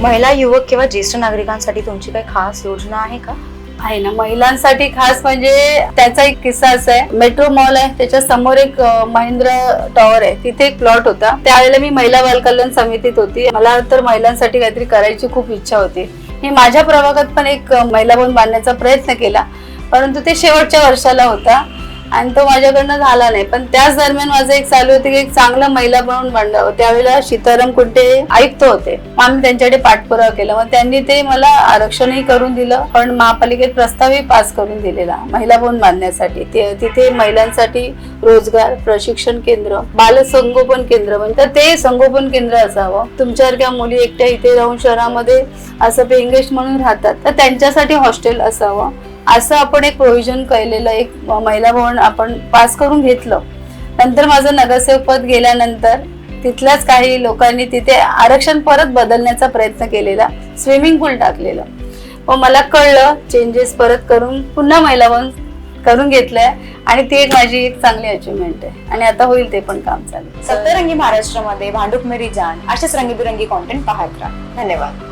महिला, युवक किंवा ज्येष्ठ नागरिकांसाठी तुमची काही खास योजना आहे का? आहे ना, महिलांसाठी खास म्हणजे त्याचा एक किस्सा असा आहे. मेट्रो मॉल आहे, त्याच्या समोर एक महिंद्रा टॉवर आहे, तिथे एक प्लॉट होता. त्यावेळेला मी महिला बाल कल्याण समितीत होती. मला तर महिलांसाठी काहीतरी करायची खूप इच्छा होती. मी माझ्या प्रभागात पण एक महिला भवन बांधण्याचा प्रयत्न केला, परंतु ते शेवटच्या वर्षाला होता आणि तो माझ्याकडनं झाला नाही. पण त्याच दरम्यान माझं एक चालू होते की एक चांगलं महिला भवन बांधावं. त्यावेळेला सीताराम कुंटे आयुक्त होते. आम्ही त्यांच्याकडे पाठपुरावा केला, मग त्यांनी ते मला आरक्षणही करून दिलं, पण महापालिकेत प्रस्तावही पास करून दिलेला महिला भवन बांधण्यासाठी. तिथे महिलांसाठी रोजगार, प्रशिक्षण केंद्र, बालसंगोपन केंद्र, म्हणजे ते संगोपन केंद्र असावं. तुमच्यासारख्या मुली एकट्या इथे राहून शहरामध्ये असं पेइंग गेस्ट म्हणून राहतात, तर त्यांच्यासाठी हॉस्टेल असावं, असं आपण एक प्रोव्हिजन केलेलं एक महिला भवन आपण पास करून घेतलं. नंतर माझं नगरसेवक पद गेल्यानंतर तिथल्याच काही लोकांनी तिथे आरक्षण परत बदलण्याचा प्रयत्न केलेला, स्विमिंग पूल टाकलेलं. मग मला कळलं, चेंजेस परत करून पुन्हा महिला भवन करून घेतलंय आणि ती एक माझी एक चांगली अचिव्हमेंट आहे आणि आता होईल ते पण काम चालू. सप्तरंगी महाराष्ट्रामध्ये भांडूप मेरी जान असेच रंगीबिरंगी कॉन्टेंट पाहत राहा. धन्यवाद.